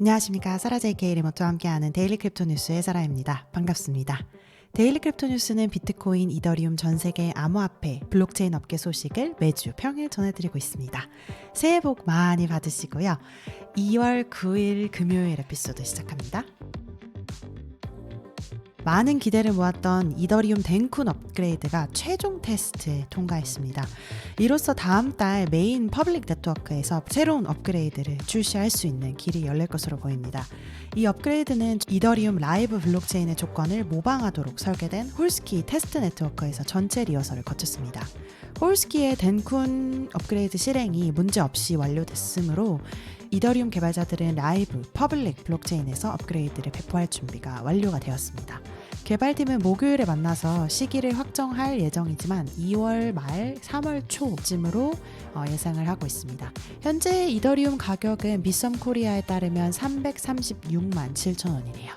안녕하십니까. 사라 JK 리모트와 함께하는 데일리 크립토 뉴스의 사라입니다. 반갑습니다. 데일리 크립토 뉴스는 비트코인, 이더리움 전 세계 암호화폐, 블록체인 업계 소식을 매주 평일 전해드리고 있습니다. 새해 복 많이 받으시고요. 2월 9일 금요일 에피소드 시작합니다. 많은 기대를 모았던 이더리움 덴쿤 업그레이드가 최종 테스트에 통과했습니다. 이로써 다음 달 메인 퍼블릭 네트워크에서 새로운 업그레이드를 출시할 수 있는 길이 열릴 것으로 보입니다. 이 업그레이드는 이더리움 라이브 블록체인의 조건을 모방하도록 설계된 홀스키 테스트 네트워크에서 전체 리허설을 거쳤습니다. 홀스키의 덴쿤 업그레이드 실행이 문제없이 완료됐으므로 이더리움 개발자들은 라이브 퍼블릭 블록체인에서 업그레이드를 배포할 준비가 완료가 되었습니다. 개발팀은 목요일에 만나서 시기를 확정할 예정이지만 2월 말 3월 초쯤으로 예상을 하고 있습니다. 현재 이더리움 가격은 비썸 코리아에 따르면 336만 7천 원이래요.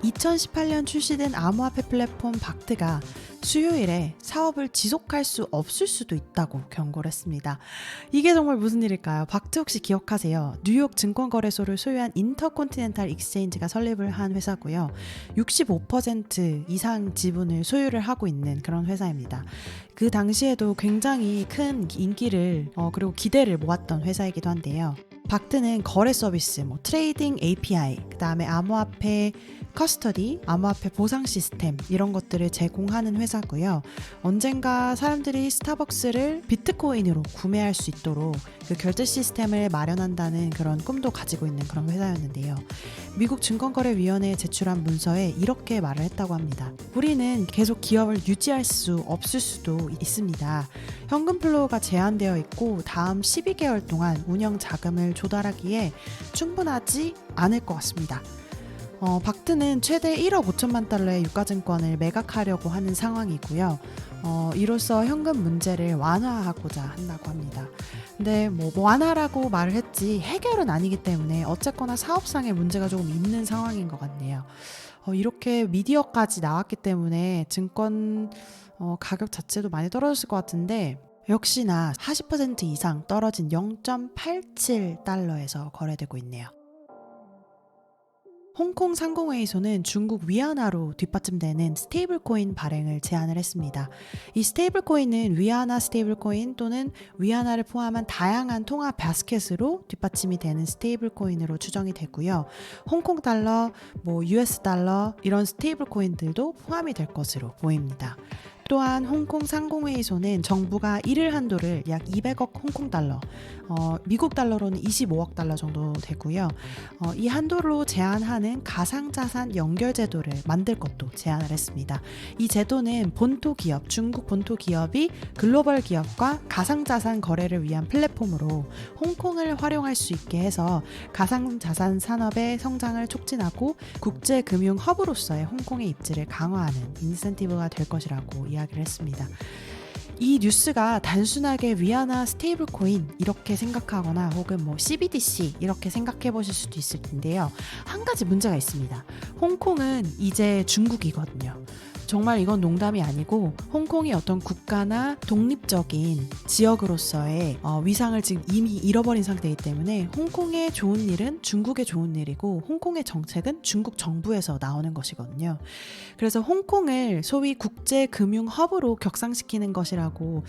2018년 출시된 암호화폐 플랫폼 박트가 수요일에 사업을 지속할 수 없을 수도 있다고 경고를 했습니다. 이게 정말 무슨 일일까요? 박트 혹시 기억하세요? 뉴욕 증권거래소를 소유한 인터컨티넨탈 익스체인지가 설립을 한 회사고요. 65% 이상 지분을 소유를 하고 있는 그런 회사입니다. 그 당시에도 굉장히 큰 인기를 그리고 기대를 모았던 회사이기도 한데요. 박트는 거래 서비스, 트레이딩 API, 그 다음에 암호화폐 커스터디, 암호화폐 보상 시스템 이런 것들을 제공하는 회사고요. 언젠가 사람들이 스타벅스를 비트코인으로 구매할 수 있도록 그 결제 시스템을 마련한다는 그런 꿈도 가지고 있는 그런 회사였는데요. 미국 증권거래위원회에 제출한 문서에 이렇게 말을 했다고 합니다. 우리는 계속 기업을 유지할 수 없을 수도 있습니다. 현금 플로우가 제한되어 있고 다음 12개월 동안 운영 자금을 조달하기에 충분하지 않을 것 같습니다. 박트는 최대 1억 5천만 달러의 유가증권을 매각하려고 하는 상황이고요. 이로써 현금 문제를 완화하고자 한다고 합니다. 근데 완화라고 말을 했지 해결은 아니기 때문에 어쨌거나 사업상의 문제가 조금 있는 상황인 것 같네요. 이렇게 미디어까지 나왔기 때문에 증권 가격 자체도 많이 떨어졌을 것 같은데 역시나 40% 이상 떨어진 0.87달러에서 거래되고 있네요. 홍콩 상공회의소는 중국 위안화로 뒷받침되는 스테이블코인 발행을 제안을 했습니다. 이 스테이블코인은 위안화 스테이블코인 또는 위안화를 포함한 다양한 통화 바스켓으로 뒷받침이 되는 스테이블코인으로 추정이 되고요. 홍콩 달러, US 달러 이런 스테이블코인들도 포함이 될 것으로 보입니다. 또한 홍콩 상공회의소는 정부가 일일 한도를 약 200억 홍콩 달러, 미국 달러로는 25억 달러 정도 되고요. 이 한도로 제한하는 가상자산 연결 제도를 만들 것도 제안을 했습니다. 이 제도는 본토 기업, 중국 본토 기업이 글로벌 기업과 가상자산 거래를 위한 플랫폼으로 홍콩을 활용할 수 있게 해서 가상자산 산업의 성장을 촉진하고 국제금융 허브로서의 홍콩의 입지를 강화하는 인센티브가 될 것이라고 이야기를 했습니다. 이 뉴스가 단순하게 위안화 스테이블 코인 이렇게 생각하거나 혹은 CBDC 이렇게 생각해 보실 수도 있을 텐데요. 한 가지 문제가 있습니다. 홍콩은 이제 중국이거든요. 정말 이건 농담이 아니고 홍콩이 어떤 국가나 독립적인 지역으로서의 위상을 지금 이미 잃어버린 상태이기 때문에 홍콩의 좋은 일은 중국의 좋은 일이고 홍콩의 정책은 중국 정부에서 나오는 것이거든요. 그래서 홍콩을 소위 국제금융 허브로 격상시키는 것이라고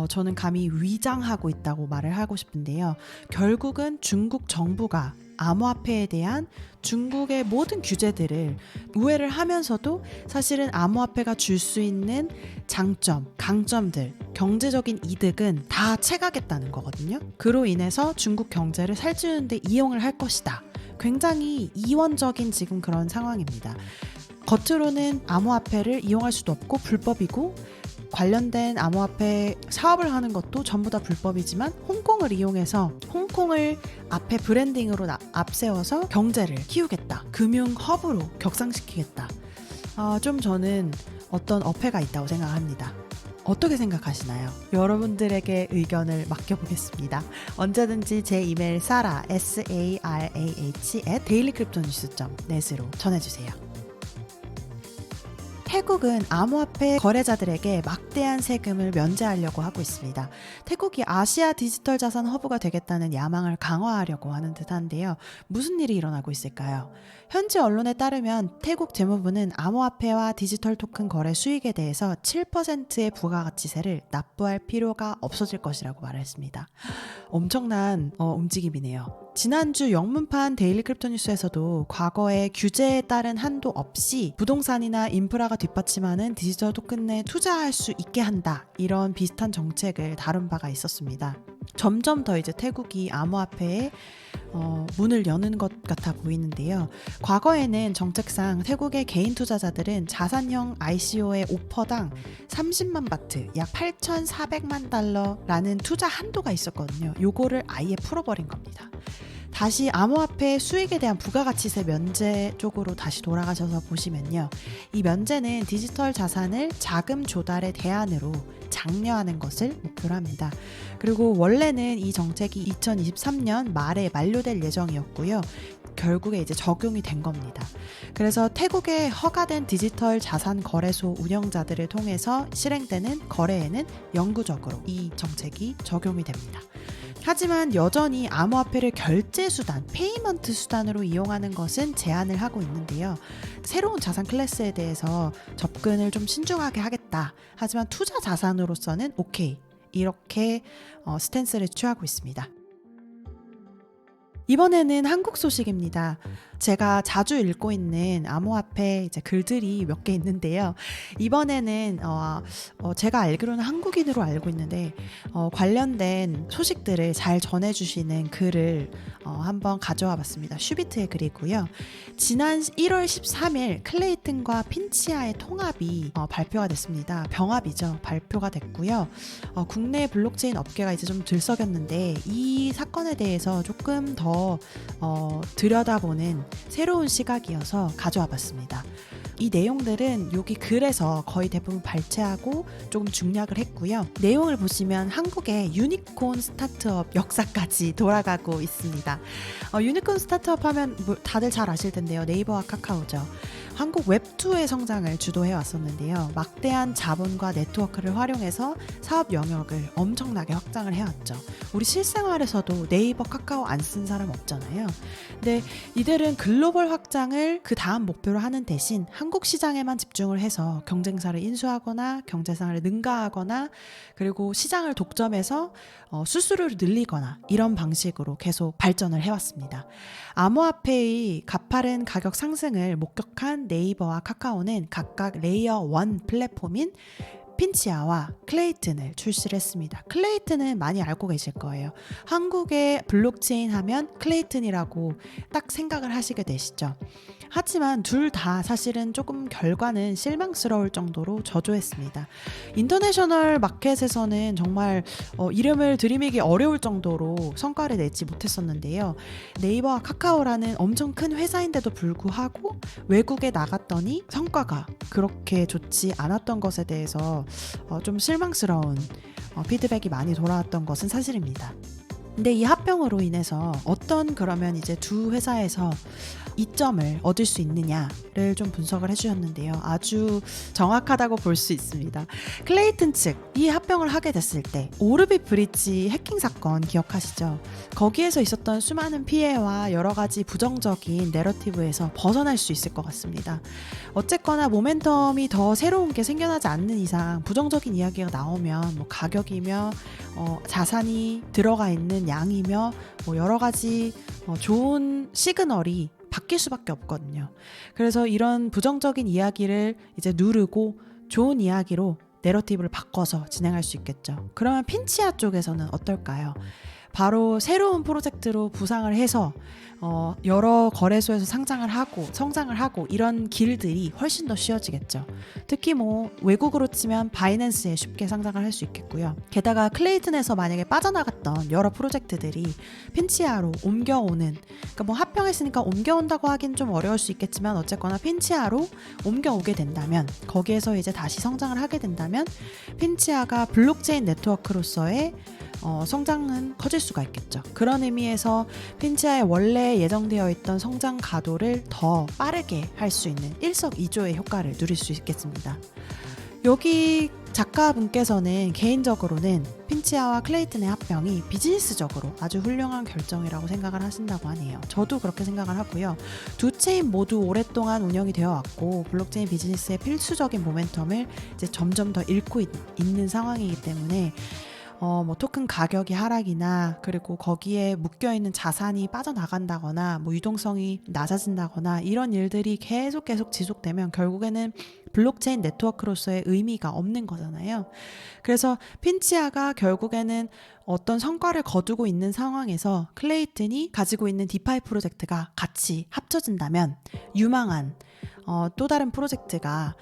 저는 감히 위장하고 있다고 말을 하고 싶은데요. 결국은 중국 정부가 암호화폐에 대한 중국의 모든 규제들을 우회를 하면서도 사실은 암호화폐가 줄 수 있는 장점, 강점들, 경제적인 이득은 다 채가겠다는 거거든요. 그로 인해서 중국 경제를 살찌우는 데 이용을 할 것이다. 굉장히 이원적인 지금 그런 상황입니다. 겉으로는 암호화폐를 이용할 수도 없고 불법이고 관련된 암호화폐 사업을 하는 것도 전부 다 불법이지만 홍콩을 이용해서 홍콩을 앞에 브랜딩으로 앞세워서 경제를 키우겠다. 금융 허브로 격상시키겠다. 좀 저는 어떤 어폐가 있다고 생각합니다. 어떻게 생각하시나요? 여러분들에게 의견을 맡겨보겠습니다. 언제든지 제 이메일 sarah sarah@dailycryptonews.net으로 전해주세요. 태국은 암호화폐 거래자들에게 막대한 세금을 면제하려고 하고 있습니다. 태국이 아시아 디지털 자산 허브가 되겠다는 야망을 강화하려고 하는 듯한데요. 무슨 일이 일어나고 있을까요? 현지 언론에 따르면 태국 재무부는 암호화폐와 디지털 토큰 거래 수익에 대해서 7%의 부가가치세를 납부할 필요가 없어질 것이라고 말했습니다. 엄청난 움직임이네요. 지난주 영문판 데일리 크립토 뉴스에서도 과거에 규제에 따른 한도 없이 부동산이나 인프라가 뒷받침하는 디지털 토큰에 투자할 수 있게 한다, 이런 비슷한 정책을 다룬 바가 있었습니다. 점점 더 이제 태국이 암호화폐에 문을 여는 것 같아 보이는데요. 과거에는 정책상 태국의 개인 투자자들은 자산형 ICO의 오퍼당 30만 바트, 약 8,400만 달러라는 투자 한도가 있었거든요. 요거를 아예 풀어버린 겁니다. 다시 암호화폐 수익에 대한 부가가치세 면제 쪽으로 다시 돌아가셔서 보시면요. 이 면제는 디지털 자산을 자금 조달의 대안으로 장려하는 것을 목표로 합니다. 그리고 원래는 이 정책이 2023년 말에 만료될 예정이었고요. 결국에 이제 적용이 된 겁니다. 그래서 태국의 허가된 디지털 자산 거래소 운영자들을 통해서 실행되는 거래에는 영구적으로 이 정책이 적용이 됩니다. 하지만 여전히 암호화폐를 결제 수단, 페이먼트 수단으로 이용하는 것은 제한을 하고 있는데요. 새로운 자산 클래스에 대해서 접근을 좀 신중하게 하겠다. 하지만 투자 자산으로서는 오케이. 이렇게 스탠스를 취하고 있습니다. 이번에는 한국 소식입니다. 제가 자주 읽고 있는 암호화폐 이제 글들이 몇 개 있는데요. 이번에는 제가 알기로는 한국인으로 알고 있는데 관련된 소식들을 잘 전해주시는 글을 한번 가져와 봤습니다. 슈비트의 글이고요. 지난 1월 13일 클레이튼과 핀치아의 통합이 발표가 됐습니다. 병합이죠. 발표가 됐고요. 국내 블록체인 업계가 이제 좀 들썩였는데 이 사건에 대해서 조금 더 들여다보는 새로운 시각이어서 가져와 봤습니다. 이 내용들은 여기 글에서 거의 대부분 발췌하고 조금 중략을 했고요. 내용을 보시면 한국의 유니콘 스타트업 역사까지 돌아가고 있습니다. 유니콘 스타트업 하면 다들 잘 아실 텐데요. 네이버와 카카오죠. 한국 웹2의 성장을 주도해 왔었는데요. 막대한 자본과 네트워크를 활용해서 사업 영역을 엄청나게 확장을 해왔죠. 우리 실생활에서도 네이버, 카카오 안 쓴 사람 없잖아요. 근데 이들은 글로벌 확장을 그 다음 목표로 하는 대신 한국 시장에만 집중을 해서 경쟁사를 인수하거나 경쟁사를 능가하거나 그리고 시장을 독점해서 수수료를 늘리거나 이런 방식으로 계속 발전을 해왔습니다. 암호화폐의 가파른 가격 상승을 목격한 네이버와 카카오는 각각 레이어 1 플랫폼인 핀치아와 클레이튼을 출시를 했습니다. 클레이튼은 많이 알고 계실 거예요. 한국의 블록체인 하면 클레이튼이라고 딱 생각을 하시게 되시죠. 하지만 둘 다 사실은 조금 결과는 실망스러울 정도로 저조했습니다. 인터내셔널 마켓에서는 정말 이름을 들이미기 어려울 정도로 성과를 내지 못했었는데요. 네이버와 카카오라는 엄청 큰 회사인데도 불구하고 외국에 나갔더니 성과가 그렇게 좋지 않았던 것에 대해서 좀 실망스러운 피드백이 많이 돌아왔던 것은 사실입니다. 근데 이 합병으로 인해서 어떤 그러면 이제 두 회사에서 이점을 얻을 수 있느냐를 좀 분석을 해주셨는데요. 아주 정확하다고 볼 수 있습니다. 클레이튼 측, 이 합병을 하게 됐을 때 오르빗 브릿지 해킹 사건 기억하시죠? 거기에서 있었던 수많은 피해와 여러 가지 부정적인 내러티브에서 벗어날 수 있을 것 같습니다. 어쨌거나 모멘텀이 더 새로운 게 생겨나지 않는 이상 부정적인 이야기가 나오면 뭐 가격이며 자산이 들어가 있는 양이며 뭐 여러 가지 좋은 시그널이 바뀔 수밖에 없거든요. 그래서 이런 부정적인 이야기를 이제 누르고 좋은 이야기로 내러티브를 바꿔서 진행할 수 있겠죠. 그러면 핀치아 쪽에서는 어떨까요? 바로 새로운 프로젝트로 부상을 해서 여러 거래소에서 성장을 하고 이런 길들이 훨씬 더 쉬워지겠죠. 특히 뭐 외국으로 치면 바이낸스에 쉽게 상장을 할 수 있겠고요. 게다가 클레이튼에서 만약에 빠져나갔던 여러 프로젝트들이 핀치아로 옮겨오는, 그러니까 뭐 합병했으니까 옮겨온다고 하긴 좀 어려울 수 있겠지만 어쨌거나 핀치아로 옮겨오게 된다면, 거기에서 이제 다시 성장을 하게 된다면 핀치아가 블록체인 네트워크로서의 성장은 커질 수가 있겠죠. 그런 의미에서 핀치아의 원래 예정되어 있던 성장 가도를 더 빠르게 할 수 있는 일석이조의 효과를 누릴 수 있겠습니다. 여기 작가분께서는 개인적으로는 핀치아와 클레이튼의 합병이 비즈니스적으로 아주 훌륭한 결정이라고 생각을 하신다고 하네요. 저도 그렇게 생각을 하고요. 두 체인 모두 오랫동안 운영이 되어 왔고 블록체인 비즈니스의 필수적인 모멘텀을 이제 점점 더 잃고 있는 상황이기 때문에 뭐 토큰 가격이 하락이나 그리고 거기에 묶여있는 자산이 빠져나간다거나 뭐 유동성이 낮아진다거나 이런 일들이 계속 지속되면 결국에는 블록체인 네트워크로서의 의미가 없는 거잖아요. 그래서 핀치아가 결국에는 어떤 성과를 거두고 있는 상황에서 클레이튼이 가지고 있는 디파이 프로젝트가 같이 합쳐진다면 유망한 또 다른 프로젝트가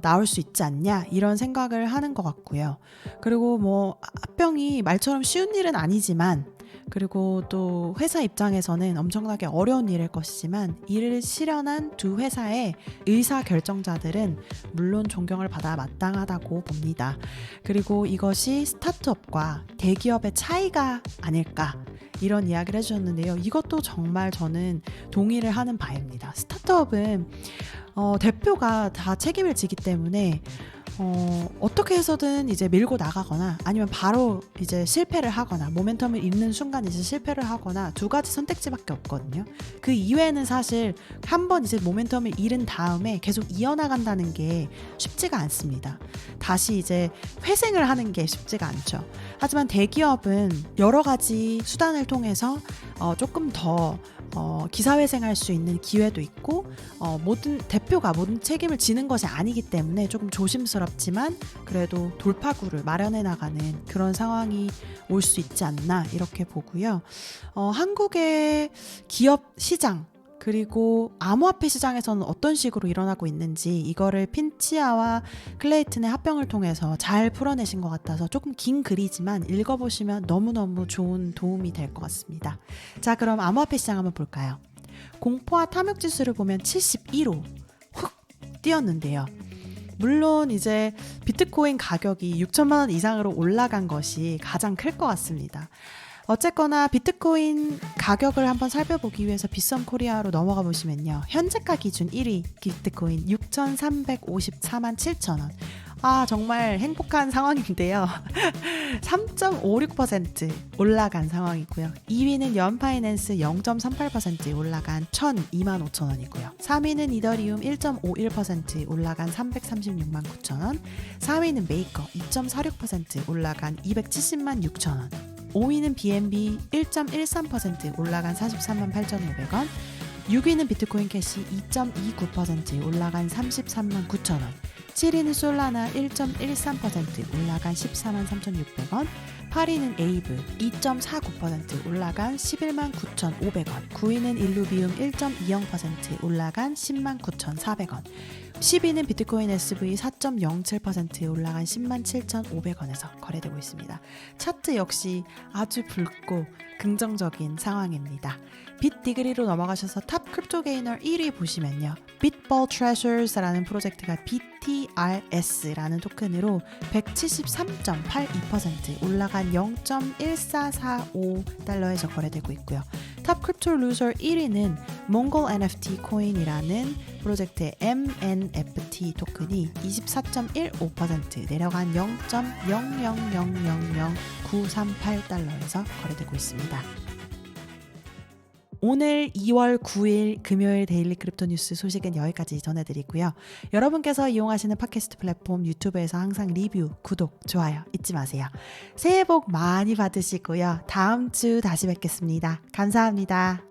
나올 수 있지 않냐 이런 생각을 하는 것 같고요. 그리고 뭐 합병이 말처럼 쉬운 일은 아니지만 그리고 또 회사 입장에서는 엄청나게 어려운 일일 것이지만 이를 실현한 두 회사의 의사결정자들은 물론 존경을 받아 마땅하다고 봅니다. 그리고 이것이 스타트업과 대기업의 차이가 아닐까 이런 이야기를 해주셨는데요. 이것도 정말 저는 동의를 하는 바입니다. 스타트업은 대표가 다 책임을 지기 때문에 어떻게 해서든 이제 밀고 나가거나 아니면 바로 이제 실패를 하거나 모멘텀을 잃는 순간 이제 실패를 하거나 두 가지 선택지밖에 없거든요. 그 이외에는 사실 한번 이제 모멘텀을 잃은 다음에 계속 이어나간다는 게 쉽지가 않습니다. 다시 이제 회생을 하는 게 쉽지가 않죠. 하지만 대기업은 여러 가지 수단을 통해서 조금 더 기사회생할 수 있는 기회도 있고 모든 대표가 모든 책임을 지는 것이 아니기 때문에 조금 조심스럽지만 그래도 돌파구를 마련해 나가는 그런 상황이 올 수 있지 않나 이렇게 보고요. 한국의 기업 시장 그리고 암호화폐 시장에서는 어떤 식으로 일어나고 있는지 이거를 핀치아와 클레이튼의 합병을 통해서 잘 풀어내신 것 같아서 조금 긴 글이지만 읽어보시면 너무너무 좋은 도움이 될 것 같습니다. 자, 그럼 암호화폐 시장 한번 볼까요? 공포와 탐욕 지수를 보면 71호 훅 뛰었는데요. 물론 이제 비트코인 가격이 6천만 원 이상으로 올라간 것이 가장 클 것 같습니다. 어쨌거나 비트코인 가격을 한번 살펴보기 위해서 빗썸 코리아로 넘어가 보시면요. 현재가 기준 1위 비트코인 6,354만 7천 원. 정말 행복한 상황인데요. 3.56% 올라간 상황이고요. 2위는 연파이낸스 0.38% 올라간 1,002만 5천 원이고요. 3위는 이더리움 1.51% 올라간 336만 9천 원. 4위는 메이커 2.46% 올라간 270만 6천 원. 5위는 BNB 1.13% 올라간 43만 8,500원. 6위는 비트코인 캐시 2.29% 올라간 33만 9천 원. 7위는 솔라나 1.13% 올라간 14만 3,600원. 8위는 에이브 2.49% 올라간 11만 9,500원. 9위는 일루비움 1.20% 올라간 10만 9,400원. 10위는 비트코인 SV 4.07% 올라간 10만 7,500원에서 거래되고 있습니다. 차트 역시 아주 붉고 긍정적인 상황입니다. 빗 디그리로 넘어가셔서 탑 크립토 게이너 1위 보시면요. Bitball Treasures라는 프로젝트가 BTRS라는 토큰으로 173.82% 올라간 0.1445달러에서 거래되고 있고요. 탑 크립토 루저 1위는 몽골 NFT 코인이라는 프로젝트의 MNFT 토큰이 24.15% 내려간 0.0000938달러에서 거래되고 있습니다. 오늘 2월 9일 금요일 데일리 크립토 뉴스 소식은 여기까지 전해드리고요. 여러분께서 이용하시는 팟캐스트 플랫폼 유튜브에서 항상 리뷰, 구독, 좋아요 잊지 마세요. 새해 복 많이 받으시고요. 다음 주 다시 뵙겠습니다. 감사합니다.